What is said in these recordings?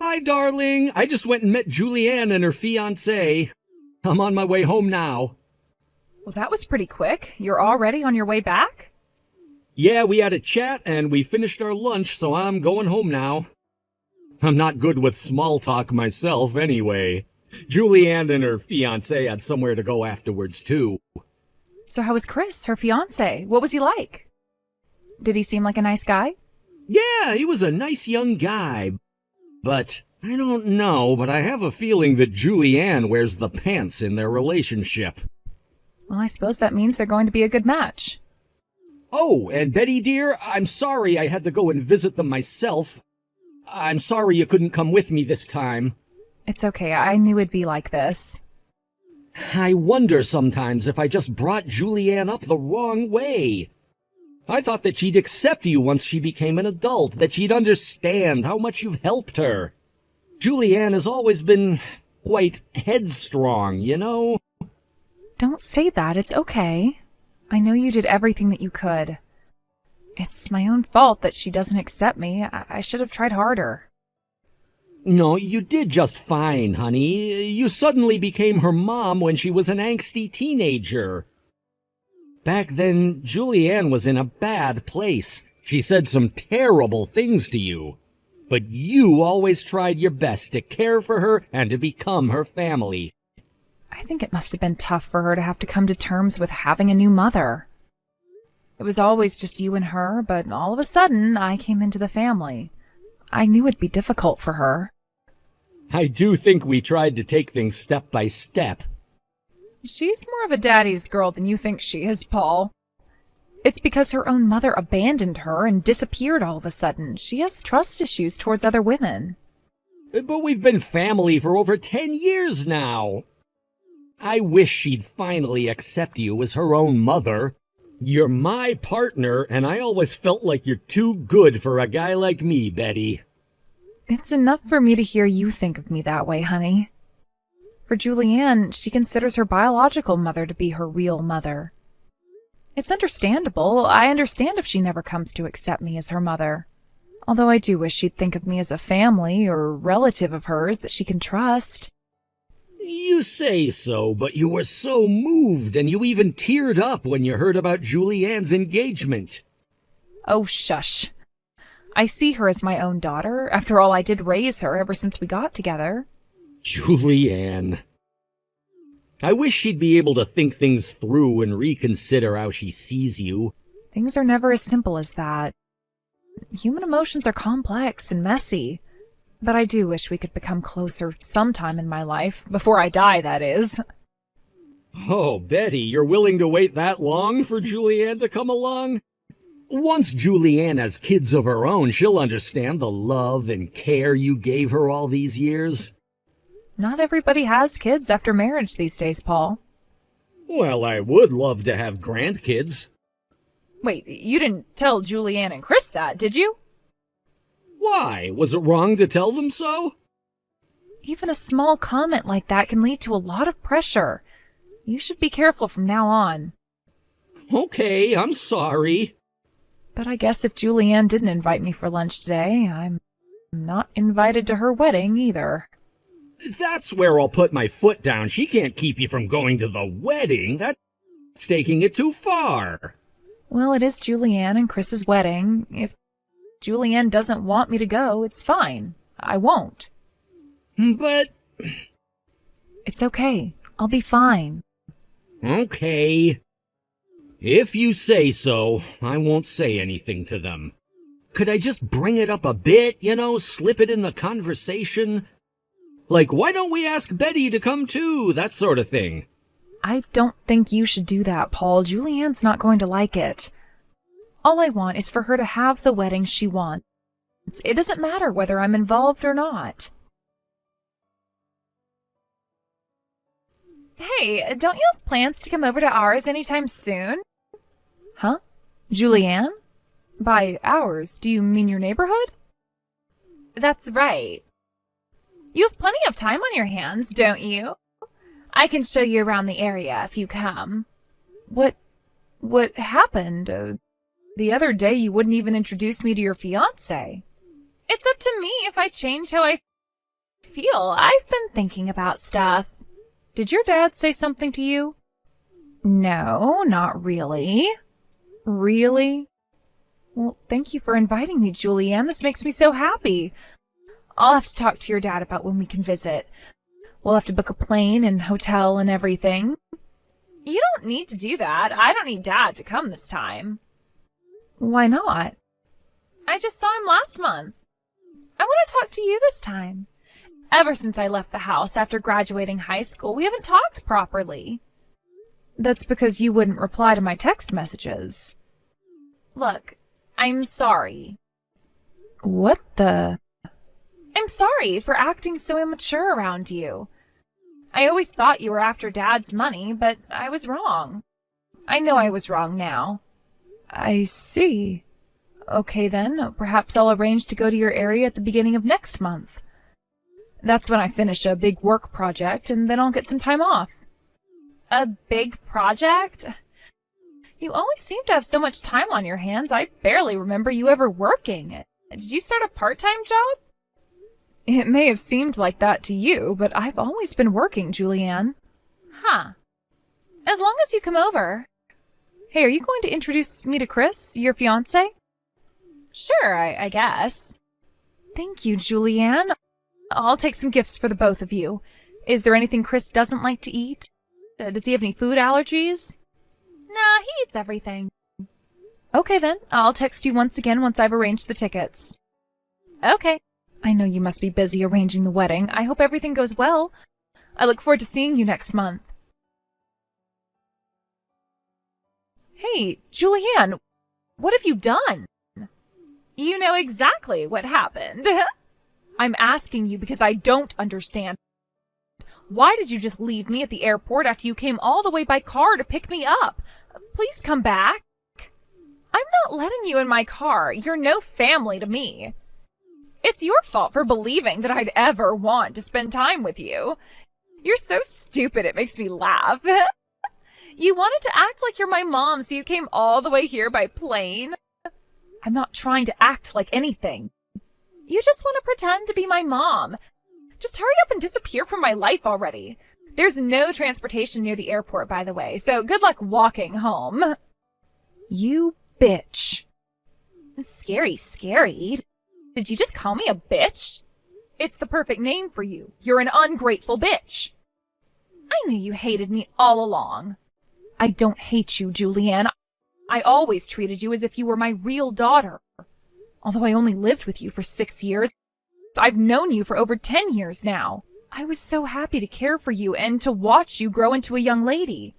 Hi, darling. I just went and met Julianne and her fiancé. I'm on my way home now. Well, that was pretty quick. You're already on your way back? Yeah, we had a chat and we finished our lunch, so I'm going home now. I'm not good with small talk myself anyway. Julianne and her fiancé had somewhere to go afterwards, too. So how was Chris, her fiancé? What was he like? Did he seem like a nice guy? Yeah, he was a nice young guy. But I don't know, but I have a feeling that Julianne wears the pants in their relationship. Well, I suppose that means they're going to be a good match. Oh, and Betty dear, I'm sorry I had to go and visit them myself. I'm sorry you couldn't come with me this time. It's okay. I knew it'd be like this. I wonder sometimes if I just brought Julianne up the wrong way. I thought that she'd accept you once she became an adult, that she'd understand how much you've helped her. Julianne has always been quite headstrong, you know? Don't say that. It's okay. I know you did everything that you could. It's my own fault that she doesn't accept me. I should have tried harder. No, you did just fine, honey. You suddenly became her mom when she was an angsty teenager. Back then, Julianne was in a bad place. She said some terrible things to you. But you always tried your best to care for her and to become her family. I think it must have been tough for her to have to come to terms with having a new mother. It was always just you and her, but all of a sudden, I came into the family. I knew it'd be difficult for her. I do think we tried to take things step by step. She's more of a daddy's girl than you think she is, Paul. It's because her own mother abandoned her and disappeared all of a sudden. She has trust issues towards other women. But we've been family for over 10 years now. I wish she'd finally accept you as her own mother. You're my partner, and I always felt like you're too good for a guy like me, Betty. It's enough for me to hear you think of me that way, honey. For Julianne, she considers her biological mother to be her real mother. It's understandable. I understand if she never comes to accept me as her mother. Although I do wish she'd think of me as a family or relative of hers that she can trust. You say so, but you were so moved, and you even teared up when you heard about Julianne's engagement. Oh, shush. I see her as my own daughter. After all, I did raise her ever since we got together. Julianne. I wish she'd be able to think things through and reconsider how she sees you. Things are never as simple as that. Human emotions are complex and messy. But I do wish we could become closer sometime in my life. Before I die, that is. Oh, Betty, you're willing to wait that long for Julianne to come along? Once Julianne has kids of her own, she'll understand the love and care you gave her all these years. Not everybody has kids after marriage these days, Paul. Well, I would love to have grandkids. Wait, you didn't tell Julianne and Chris that, did you? Why? Was it wrong to tell them so? Even a small comment like that can lead to a lot of pressure. You should be careful from now on. Okay, I'm sorry. But I guess if Julianne didn't invite me for lunch today, I'm not invited to her wedding either. That's where I'll put my foot down. She can't keep you from going to the wedding. That's taking it too far. Well, it is Julianne and Chris's wedding. If Julianne doesn't want me to go, it's fine. I won't. But... It's okay. I'll be fine. Okay. If you say so, I won't say anything to them. Could I just bring it up a bit, slip it in the conversation? Like, why don't we ask Betty to come too? That sort of thing. I don't think you should do that, Paul. Julianne's not going to like it. All I want is for her to have the wedding she wants. It doesn't matter whether I'm involved or not. Hey, don't you have plans to come over to ours anytime soon? Huh? Julianne? By ours, do you mean your neighborhood? That's right. You have plenty of time on your hands, don't you? I can show you around the area if you come. What happened? The other day you wouldn't even introduce me to your fiancé. It's up to me if I change how I feel. I've been thinking about stuff. Did your dad say something to you? No, not really. Really? Well, thank you for inviting me, Julianne. This makes me so happy. I'll have to talk to your dad about when we can visit. We'll have to book a plane and hotel and everything. You don't need to do that. I don't need Dad to come this time. Why not? I just saw him last month. I want to talk to you this time. Ever since I left the house after graduating high school, we haven't talked properly. That's because you wouldn't reply to my text messages. Look, I'm sorry. What the? I'm sorry for acting so immature around you. I always thought you were after Dad's money, but I was wrong. I know I was wrong now. I see. Okay then, perhaps I'll arrange to go to your area at the beginning of next month. That's when I finish a big work project, and then I'll get some time off. A big project? You always seem to have so much time on your hands, I barely remember you ever working. Did you start a part-time job? It may have seemed like that to you, but I've always been working, Julianne. Huh. As long as you come over. Hey, are you going to introduce me to Chris, your fiancé? Sure, I guess. Thank you, Julianne. I'll take some gifts for the both of you. Is there anything Chris doesn't like to eat? Does he have any food allergies? Nah, he eats everything. Okay then, I'll text you once again once I've arranged the tickets. Okay. I know you must be busy arranging the wedding. I hope everything goes well. I look forward to seeing you next month. Hey, Julianne, what have you done? You know exactly what happened. I'm asking you because I don't understand. Why did you just leave me at the airport after you came all the way by car to pick me up? Please come back. I'm not letting you in my car. You're no family to me. It's your fault for believing that I'd ever want to spend time with you. You're so stupid it makes me laugh. You wanted to act like you're my mom, so you came all the way here by plane. I'm not trying to act like anything. You just want to pretend to be my mom. Just hurry up and disappear from my life already. There's no transportation near the airport, by the way, so good luck walking home. You bitch. Scary. Did you just call me a bitch? It's the perfect name for you. You're an ungrateful bitch. I knew you hated me all along. I don't hate you, Julianne. I always treated you as if you were my real daughter. Although I only lived with you for 6 years, I've known you for over 10 years now. I was so happy to care for you and to watch you grow into a young lady.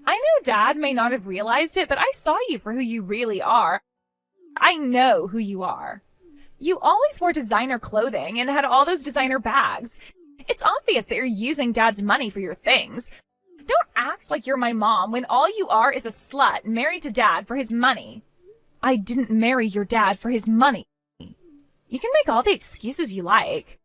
I know Dad may not have realized it, but I saw you for who you really are. I know who you are. You always wore designer clothing and had all those designer bags. It's obvious that you're using Dad's money for your things. Don't act like you're my mom when all you are is a slut married to Dad for his money. I didn't marry your dad for his money. You can make all the excuses you like.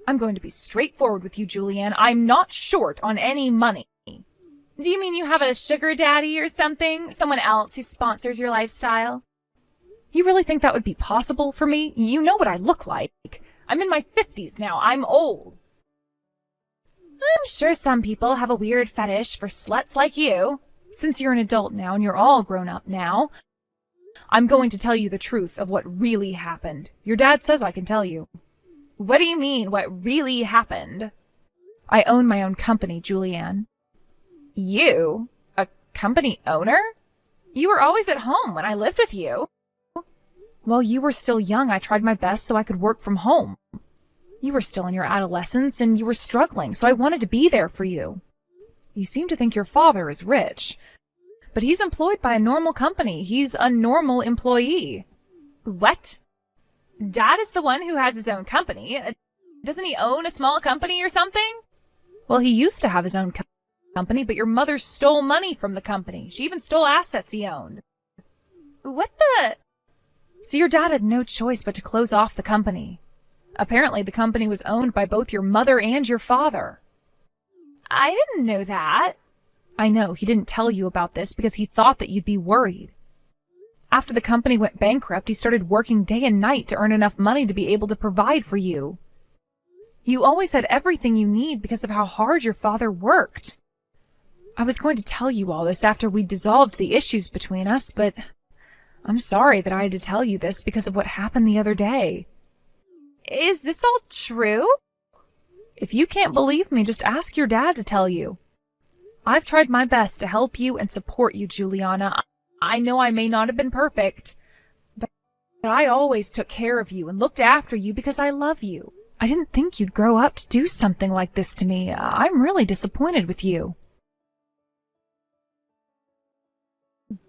I'm going to be straightforward with you, Julianne. I'm not short on any money. Do you mean you have a sugar daddy or something? Someone else who sponsors your lifestyle? You really think that would be possible for me? You know what I look like. I'm in my 50s now. I'm old. I'm sure some people have a weird fetish for sluts like you. Since you're an adult now and you're all grown up now, I'm going to tell you the truth of what really happened. Your dad says I can tell you. What do you mean, what really happened? I own my own company, Julianne. You? A company owner? You were always at home when I lived with you. While you were still young, I tried my best so I could work from home. You were still in your adolescence and you were struggling, so I wanted to be there for you. You seem to think your father is rich, but he's employed by a normal company. He's a normal employee. What? Dad is the one who has his own company. Doesn't he own a small company or something? Well, he used to have his own company, but your mother stole money from the company. She even stole assets he owned. What the? So your dad had no choice but to close off the company. Apparently, the company was owned by both your mother and your father. I didn't know that. I know, he didn't tell you about this because he thought that you'd be worried. After the company went bankrupt, he started working day and night to earn enough money to be able to provide for you. You always had everything you need because of how hard your father worked. I was going to tell you all this after we dissolved the issues between us, but I'm sorry that I had to tell you this because of what happened the other day. Is this all true? If you can't believe me, just ask your dad to tell you. I've tried my best to help you and support you, Juliana. I know I may not have been perfect, but I always took care of you and looked after you because I love you. I didn't think you'd grow up to do something like this to me. I'm really disappointed with you.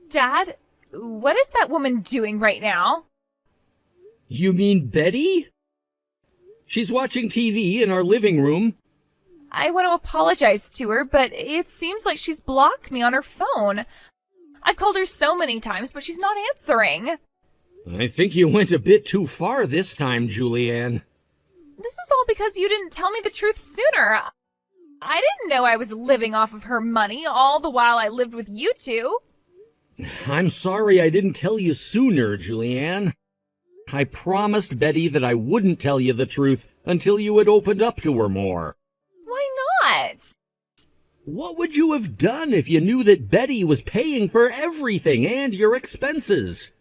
Dad, what is that woman doing right now? You mean Betty? She's watching TV in our living room. I want to apologize to her, but it seems like she's blocked me on her phone. I've called her so many times, but she's not answering. I think you went a bit too far this time, Julianne. This is all because you didn't tell me the truth sooner. I didn't know I was living off of her money all the while I lived with you two. I'm sorry I didn't tell you sooner, Julianne. I promised Betty that I wouldn't tell you the truth until you had opened up to her more. Why not? What would you have done if you knew that Betty was paying for everything and your expenses?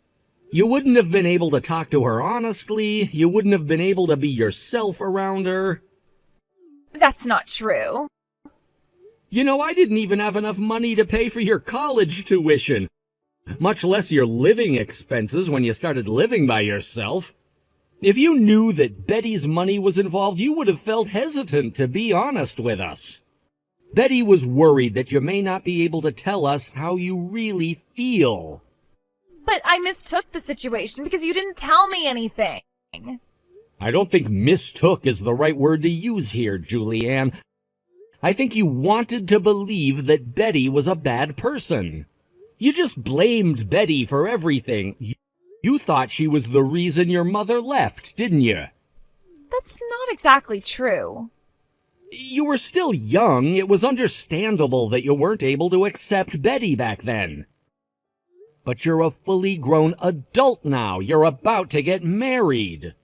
You wouldn't have been able to talk to her honestly. You wouldn't have been able to be yourself around her. That's not true. You know, I didn't even have enough money to pay for your college tuition, much less your living expenses when you started living by yourself. If you knew that Betty's money was involved, you would have felt hesitant to be honest with us. Betty was worried that you may not be able to tell us how you really feel. But I mistook the situation because you didn't tell me anything. I don't think mistook is the right word to use here, Julianne. I think you wanted to believe that Betty was a bad person. You just blamed Betty for everything. You thought she was the reason your mother left, didn't you? That's not exactly true. You were still young. It was understandable that you weren't able to accept Betty back then. But you're a fully grown adult now. You're about to get married.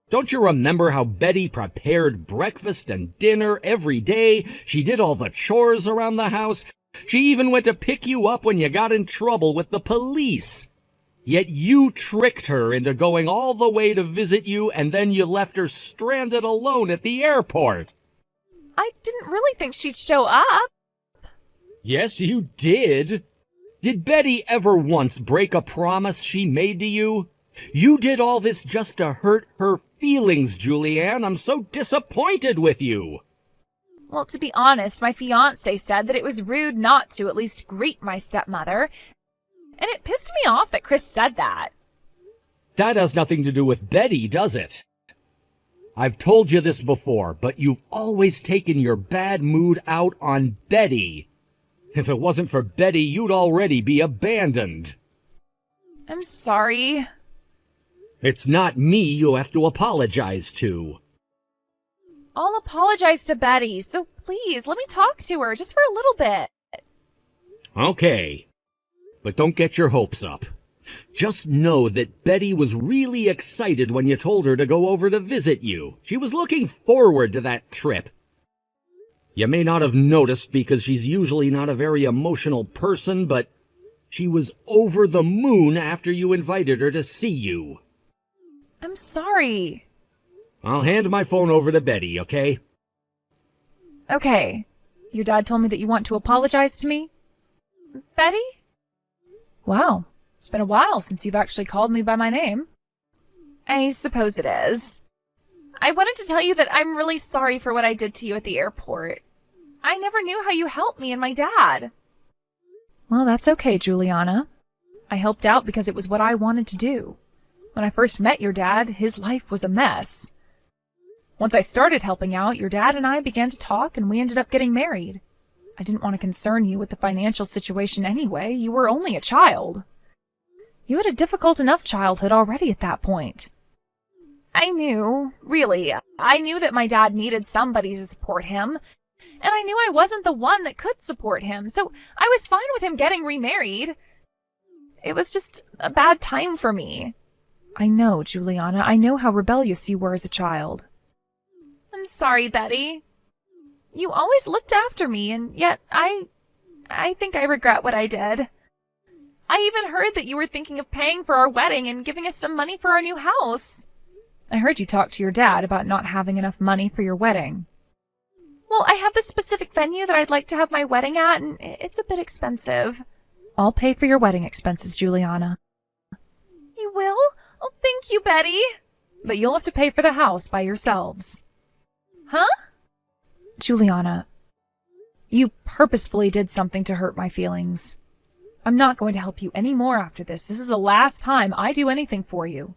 Don't you remember how Betty prepared breakfast and dinner every day? She did all the chores around the house. She even went to pick you up when you got in trouble with the police. Yet you tricked her into going all the way to visit you, and then you left her stranded alone at the airport. I didn't really think she'd show up. Yes, you did. Did Betty ever once break a promise she made to you? You did all this just to hurt her feelings, Julianne. I'm so disappointed with you. Well, to be honest, my fiancé said that it was rude not to at least greet my stepmother. And it pissed me off that Chris said that. That has nothing to do with Betty, does it? I've told you this before, but you've always taken your bad mood out on Betty. If it wasn't for Betty, you'd already be abandoned. I'm sorry. It's not me you have to apologize to. I'll apologize to Betty, so please, let me talk to her just for a little bit. Okay, but don't get your hopes up. Just know that Betty was really excited when you told her to go over to visit you. She was looking forward to that trip. You may not have noticed because she's usually not a very emotional person, but she was over the moon after you invited her to see you. I'm sorry. I'll hand my phone over to Betty, okay? Okay. Your dad told me that you want to apologize to me? Betty? Wow. It's been a while since you've actually called me by my name. I suppose it is. I wanted to tell you that I'm really sorry for what I did to you at the airport. I never knew how you helped me and my dad. Well, that's okay, Juliana. I helped out because it was what I wanted to do. When I first met your dad, his life was a mess. Once I started helping out, your dad and I began to talk and we ended up getting married. I didn't want to concern you with the financial situation anyway. You were only a child. You had a difficult enough childhood already at that point. I knew that my dad needed somebody to support him, and I knew I wasn't the one that could support him, so I was fine with him getting remarried. It was just a bad time for me. I know, Juliana, I know how rebellious you were as a child. I'm I'm sorry, Betty. You always looked after me, and yet I think I regret what I did. I even heard that you were thinking of paying for our wedding and giving us some money for our new house. I heard you talk to your dad about not having enough money for your wedding. Well, I have this specific venue that I'd like to have my wedding at, and it's a bit expensive. I'll pay for your wedding expenses, Juliana. You will? Oh, thank you, Betty. But you'll have to pay for the house by yourselves. Huh? Juliana, you purposefully did something to hurt my feelings. I'm not going to help you any more after this. This is the last time I do anything for you.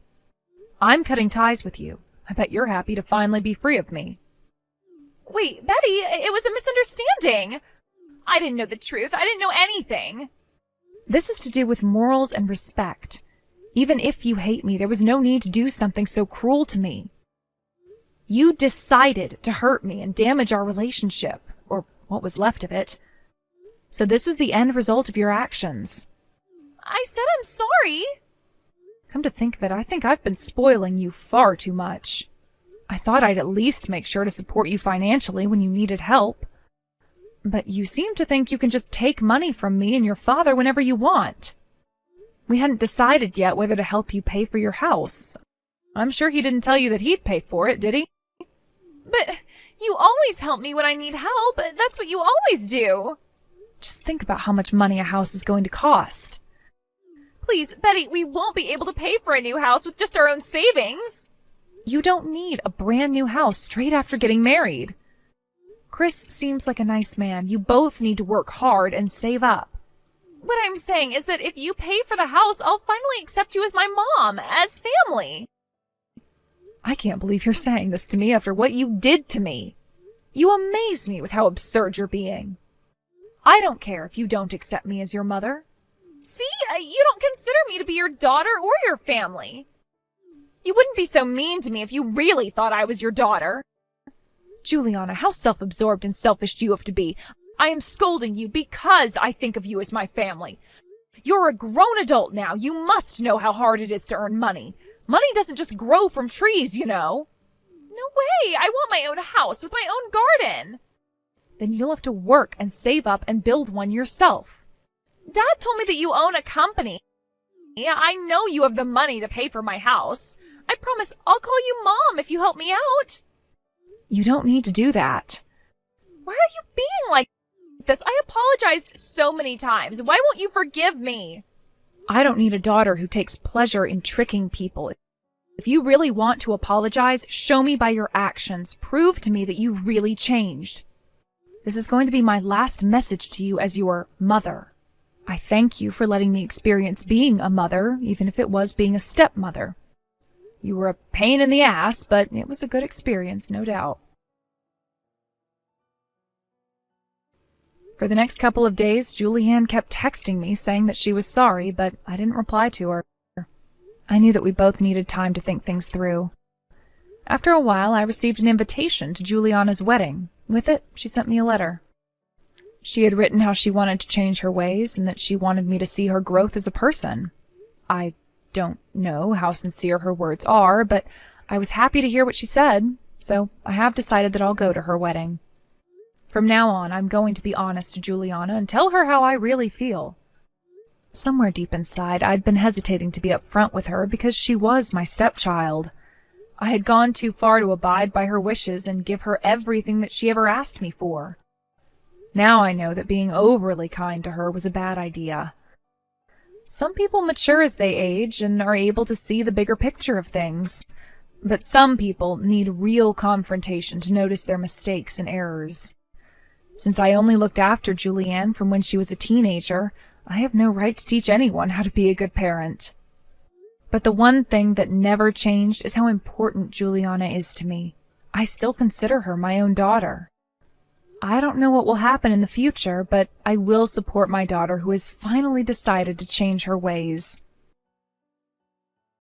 I'm cutting ties with you. I bet you're happy to finally be free of me. Wait, Betty, it was a misunderstanding. I didn't know the truth. I didn't know anything. This is to do with morals and respect. Even if you hate me, there was no need to do something so cruel to me. You decided to hurt me and damage our relationship, or what was left of it. So this is the end result of your actions. I said I'm sorry. Come to think of it, I think I've been spoiling you far too much. I thought I'd at least make sure to support you financially when you needed help. But you seem to think you can just take money from me and your father whenever you want. We hadn't decided yet whether to help you pay for your house. I'm sure he didn't tell you that he'd pay for it, did he? But you always help me when I need help. That's what you always do. Just think about how much money a house is going to cost. Please, Betty, we won't be able to pay for a new house with just our own savings. You don't need a brand new house straight after getting married. Chris seems like a nice man. You both need to work hard and save up. What I'm saying is that if you pay for the house, I'll finally accept you as my mom, as family. I can't believe you're saying this to me after what you did to me. You amaze me with how absurd you're being. I don't care if you don't accept me as your mother. See, you don't consider me to be your daughter or your family. You wouldn't be so mean to me if you really thought I was your daughter. Juliana, how self-absorbed and selfish do you have to be? I am scolding you because I think of you as my family. You're a grown adult now. You must know how hard it is to earn money. Money doesn't just grow from trees, you know. No way. I want my own house with my own garden. Then you'll have to work and save up and build one yourself. Dad told me that you own a company. I know you have the money to pay for my house. I promise I'll call you Mom if you help me out. You don't need to do that. Why are you being like this? I apologized so many times. Why won't you forgive me? I don't need a daughter who takes pleasure in tricking people. If you really want to apologize, show me by your actions. Prove to me that you've really changed. This is going to be my last message to you as your mother. I thank you for letting me experience being a mother, even if it was being a stepmother. You were a pain in the ass, but it was a good experience, no doubt. For the next couple of days, Julianne kept texting me saying that she was sorry, but I didn't reply to her. I knew that we both needed time to think things through. After a while, I received an invitation to Juliana's wedding. With it, she sent me a letter. She had written how she wanted to change her ways and that she wanted me to see her growth as a person. I don't know how sincere her words are, but I was happy to hear what she said, so I have decided that I'll go to her wedding. From now on, I'm going to be honest to Juliana and tell her how I really feel. Somewhere deep inside, I'd been hesitating to be upfront with her because she was my stepchild. I had gone too far to abide by her wishes and give her everything that she ever asked me for. Now I know that being overly kind to her was a bad idea. Some people mature as they age and are able to see the bigger picture of things, but some people need real confrontation to notice their mistakes and errors. Since I only looked after Julianne from when she was a teenager, I have no right to teach anyone how to be a good parent. But the one thing that never changed is how important Juliana is to me. I still consider her my own daughter. I don't know what will happen in the future, but I will support my daughter who has finally decided to change her ways.